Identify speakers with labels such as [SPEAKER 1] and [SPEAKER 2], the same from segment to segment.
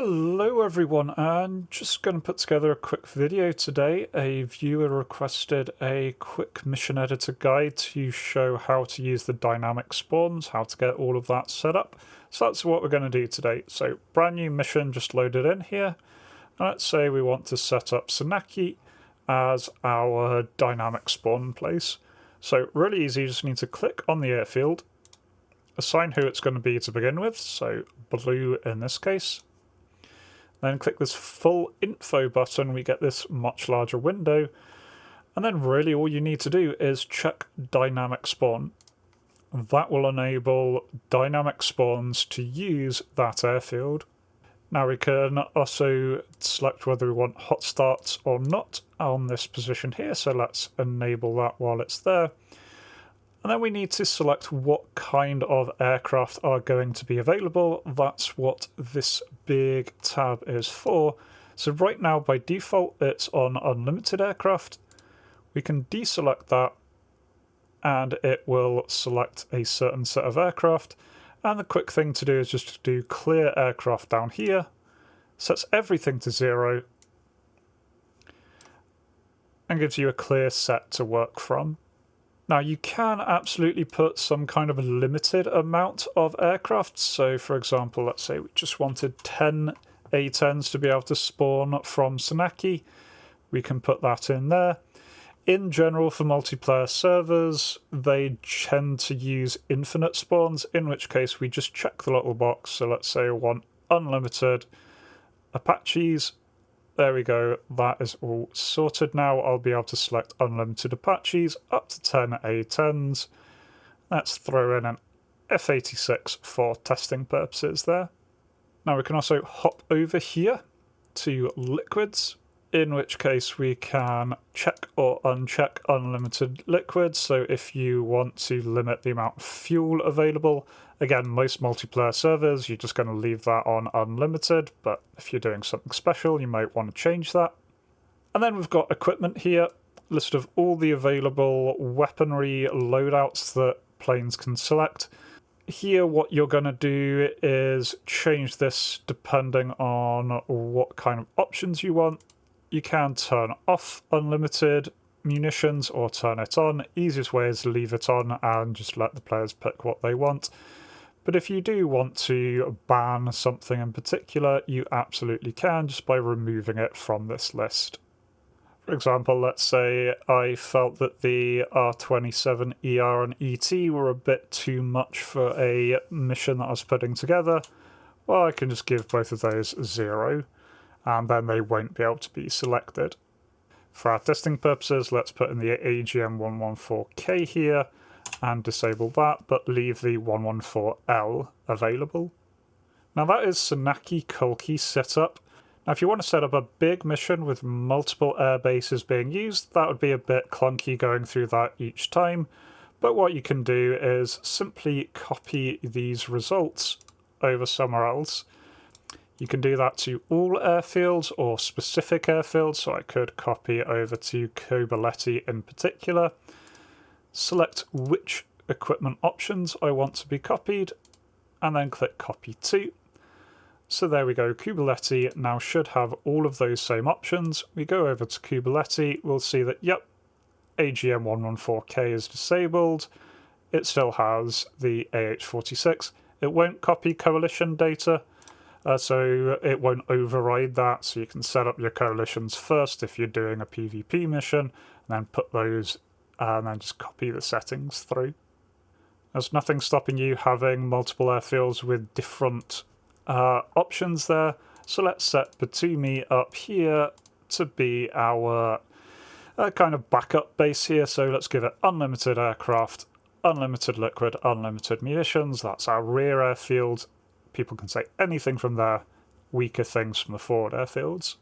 [SPEAKER 1] Hello everyone, and just going to put together a quick video today. A viewer requested a quick mission editor guide to show how to use the dynamic spawns, how to get all of that set up. So that's what we're going to do today. So brand new mission just loaded in here. And let's say we want to set up Sanaki as our dynamic spawn place. So really easy, you just need to click on the airfield, assign who it's going to be to begin with, so blue in this case. Then click this full info button, we get this much larger window, and then really all you need to do is check dynamic spawn. That will enable dynamic spawns to use that airfield. Now we can also select whether we want hot starts or not on this position here, so let's enable that while it's there. And then we need to select what kind of aircraft are going to be available. That's what this big tab is for. So right now, by default, it's on unlimited aircraft. We can deselect that, and it will select a certain set of aircraft. And the quick thing to do is just to do clear aircraft down here. Sets everything to 0. And gives you a clear set to work from. Now you can absolutely put some kind of a limited amount of aircraft. So for example, let's say we just wanted 10 A-10s to be able to spawn from Sanaki. We can put that in there. In general, for multiplayer servers, they tend to use infinite spawns, in which case we just check the little box. So let's say I want unlimited Apaches. There we go, that is all sorted now. I'll be able to select unlimited Apaches up to 10 A-10s. Let's throw in an F-86 for testing purposes there. Now we can also hop over here to liquids, in which case we can check or uncheck unlimited liquids. So if you want to limit the amount of fuel available, again, most multiplayer servers, you're just going to leave that on unlimited, but if you're doing something special, you might want to change that. And then we've got equipment here, list of all the available weaponry loadouts that planes can select. Here, what you're going to do is change this depending on what kind of options you want. You can turn off unlimited munitions or turn it on. Easiest way is leave it on and just let the players pick what they want. But if you do want to ban something in particular, you absolutely can just by removing it from this list. For example, let's say I felt that the R27, ER and ET were a bit too much for a mission that I was putting together. Well, I can just give both of those 0. And then they won't be able to be selected. For our testing purposes, let's put in the AGM114K here and disable that, but leave the 114L available. Now that is Sanaki Kulki setup. Now if you want to set up a big mission with multiple air bases being used, that would be a bit clunky going through that each time, but what you can do is simply copy these results over somewhere else. You can do that to all airfields or specific airfields, so I could copy over to Kobuleti in particular, select which equipment options I want to be copied, and then click copy to. So there we go, Kobuleti now should have all of those same options. We go over to Kobuleti, we'll see that, yep, AGM114K is disabled. It still has the AH-46. It won't copy coalition data, so it won't override that, so you can set up your coalitions first if you're doing a PvP mission, and then put those, and then just copy the settings through. There's nothing stopping you having multiple airfields with different options there, so let's set Batumi up here to be our kind of backup base here, so let's give it unlimited aircraft, unlimited liquid, unlimited munitions. That's our rear airfield. People can say anything from there, weaker things from the forward airfields.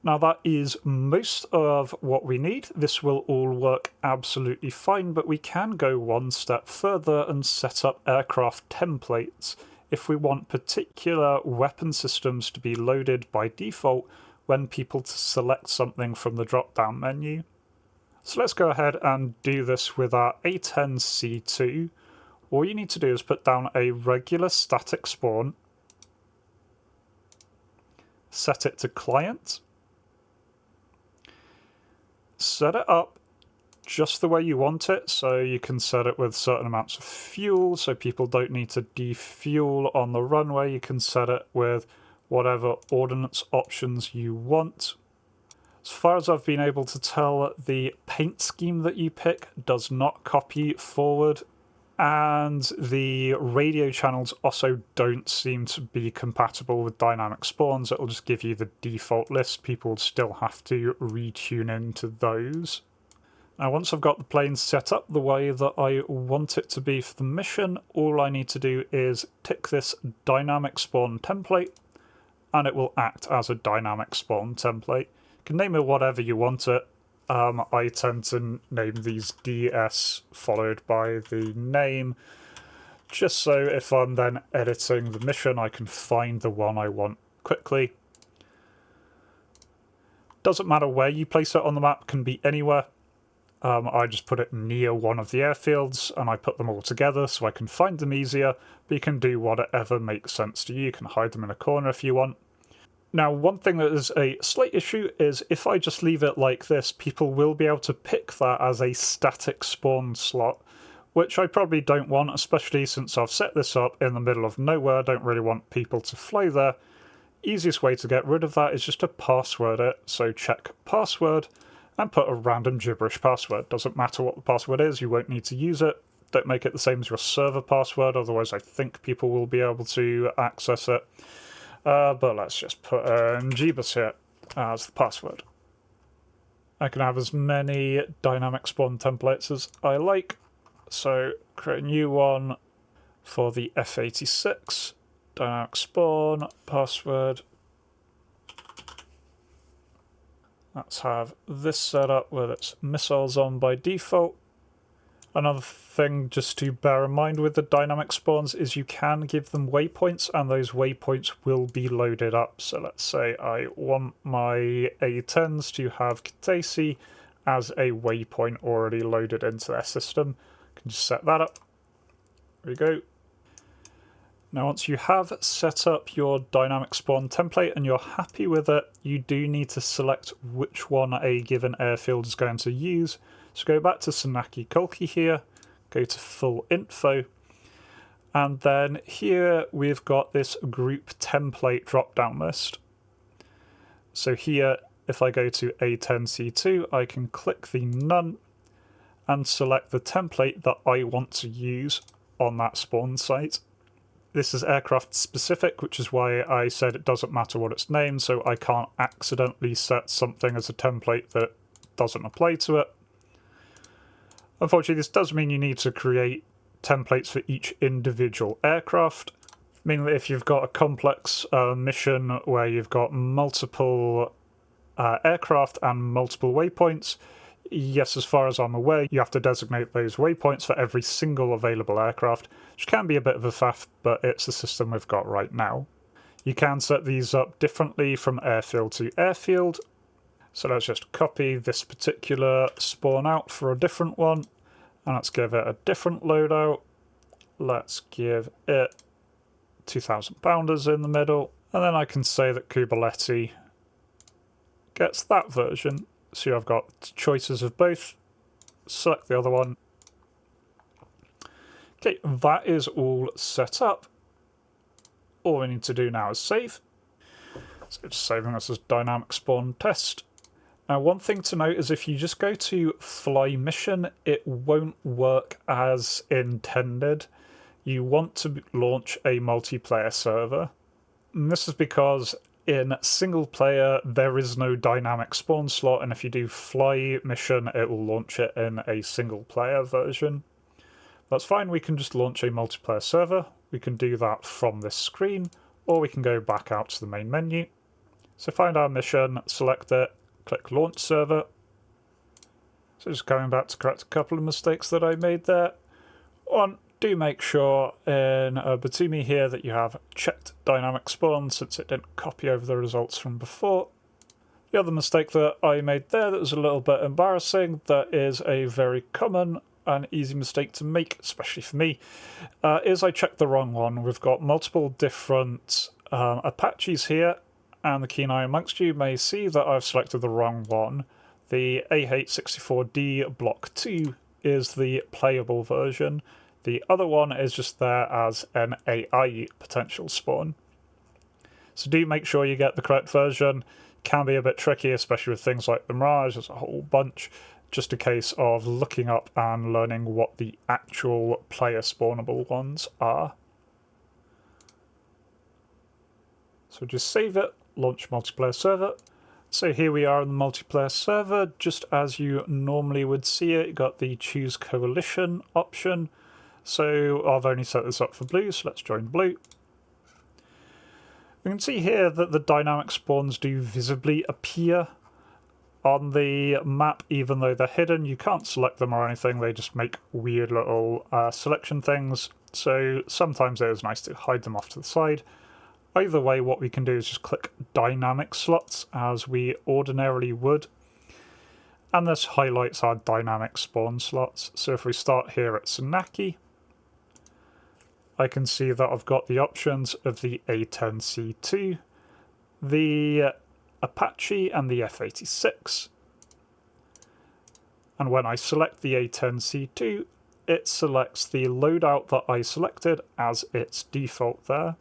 [SPEAKER 1] Now that is most of what we need. This will all work absolutely fine, but we can go one step further and set up aircraft templates if we want particular weapon systems to be loaded by default when people select something from the drop-down menu. So let's go ahead and do this with our A10C2. All you need to do is put down a regular static spawn, set it to client, set it up just the way you want it. So you can set it with certain amounts of fuel so people don't need to defuel on the runway. You can set it with whatever ordnance options you want. As far as I've been able to tell, the paint scheme that you pick does not copy forward, and the radio channels also don't seem to be compatible with dynamic spawns. It'll just give you the default list. People still have to retune into those. Now, once I've got the plane set up the way that I want it to be for the mission, all I need to do is tick this dynamic spawn template, and it will act as a dynamic spawn template. You can name it whatever you want it. I tend to name these DS followed by the name, just so if I'm then editing the mission, I can find the one I want quickly. Doesn't matter where you place it on the map, can be anywhere. I just put it near one of the airfields and I put them all together so I can find them easier, but you can do whatever makes sense to you. You can hide them in a corner if you want. Now, one thing that is a slight issue is if I just leave it like this, people will be able to pick that as a static spawn slot, which I probably don't want, especially since I've set this up in the middle of nowhere. I don't really want people to fly there. Easiest way to get rid of that is just to password it. So check password and put a random gibberish password. Doesn't matter what the password is, you won't need to use it. Don't make it the same as your server password, otherwise I think people will be able to access it. But let's just put Jeebus here as the password. I can have as many dynamic spawn templates as I like. So create a new one for the F-86. Dynamic spawn, password. Let's have this set up with its missiles on by default. Another thing just to bear in mind with the dynamic spawns is you can give them waypoints, and those waypoints will be loaded up. So let's say I want my A-10s to have Kataisi as a waypoint already loaded into their system. I can just set that up. There we go. Now, once you have set up your dynamic spawn template and you're happy with it, you do need to select which one a given airfield is going to use. So go back to Sanaki Kolki here, go to full info, and then here we've got this group template drop-down list. So here, if I go to A10C2, I can click the none and select the template that I want to use on that spawn site. This is aircraft specific, which is why I said it doesn't matter what it's named, so I can't accidentally set something as a template that doesn't apply to it. Unfortunately, this does mean you need to create templates for each individual aircraft, meaning that if you've got a complex mission where you've got multiple aircraft and multiple waypoints, yes, as far as I'm aware, you have to designate those waypoints for every single available aircraft, which can be a bit of a faff, but it's the system we've got right now. You can set these up differently from airfield to airfield. So let's just copy this particular spawn out for a different one, and let's give it a different loadout. Let's give it 2,000 pounders in the middle, and then I can say that Kubaletti gets that version. So I've got choices of both. Select the other one. Okay, that is all set up. All we need to do now is save. So just saving this as dynamic spawn test. Now, one thing to note is if you just go to fly mission, it won't work as intended. You want to launch a multiplayer server. And this is because in single player, there is no dynamic spawn slot, and if you do fly mission, it will launch it in a single player version. That's fine, we can just launch a multiplayer server. We can do that from this screen, or we can go back out to the main menu. So find our mission, select it, click launch server. So just going back to correct a couple of mistakes that I made there. One, do make sure in Batumi here that you have checked dynamic spawn, since it didn't copy over the results from before. The other mistake that I made there that was a little bit embarrassing, that is a very common and easy mistake to make, especially for me, is I checked the wrong one. We've got multiple different Apaches here, and the keen eye amongst you may see that I've selected the wrong one. The A864D Block 2 is the playable version. The other one is just there as an AI potential spawn. So do make sure you get the correct version. Can be a bit tricky, especially with things like the Mirage. There's a whole bunch. Just a case of looking up and learning what the actual player spawnable ones are. So just save it, launch multiplayer server. So here we are in the multiplayer server, just as you normally would see it. You've got the choose coalition option. So I've only set this up for blue, so let's join blue. We can see here that the dynamic spawns do visibly appear on the map, even though they're hidden. You can't select them or anything, they just make weird little selection things. So sometimes it is nice to hide them off to the side. Either way, what we can do is just click dynamic slots as we ordinarily would. And this highlights our dynamic spawn slots. So if we start here at Senaki, I can see that I've got the options of the A10C2, the Apache and the F86. And when I select the A10C2, it selects the loadout that I selected as its default there.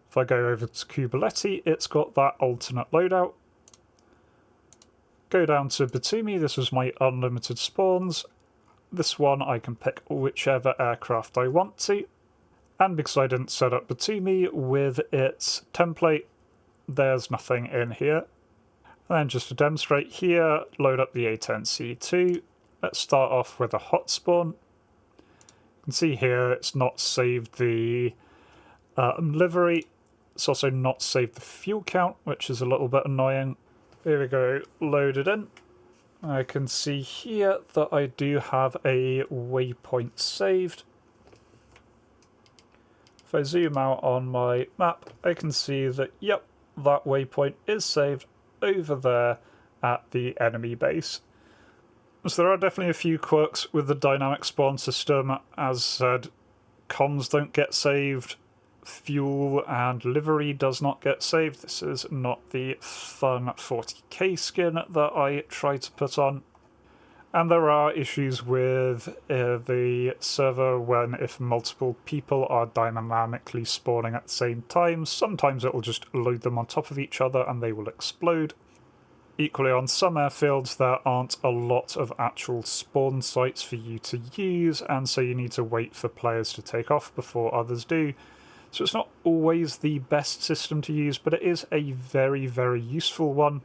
[SPEAKER 1] If I go over to Kubernetes, it's got that alternate loadout. Go down to Batumi, this was my unlimited spawns. This one I can pick whichever aircraft I want to. And because I didn't set up Batumi with its template, there's nothing in here. And then just to demonstrate here, load up the A10C2. Let's start off with a hot spawn. You can see here it's not saved the livery. It's also not saved the fuel count, which is a little bit annoying. Here we go, loaded in. I can see here that I do have a waypoint saved. If I zoom out on my map, I can see that, yep, that waypoint is saved over there at the enemy base. So there are definitely a few quirks with the dynamic spawn system. As said, comms don't get saved, fuel and livery does not get saved. This is not the fun 40k skin that I try to put on. And there are issues with the server when if multiple people are dynamically spawning at the same time, sometimes it will just load them on top of each other and they will explode. Equally, on some airfields there aren't a lot of actual spawn sites for you to use, and so you need to wait for players to take off before others do. So it's not always the best system to use, but it is a very, very useful one.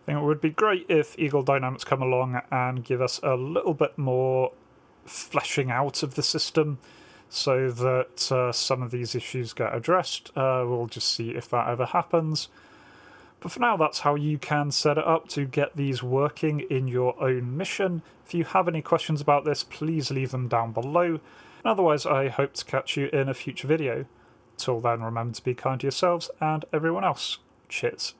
[SPEAKER 1] I think it would be great if Eagle Dynamics come along and give us a little bit more fleshing out of the system so that some of these issues get addressed. We'll just see if that ever happens. But for now, that's how you can set it up to get these working in your own mission. If you have any questions about this, please leave them down below. Otherwise, I hope to catch you in a future video. Till then, remember to be kind to yourselves and everyone else. Cheers.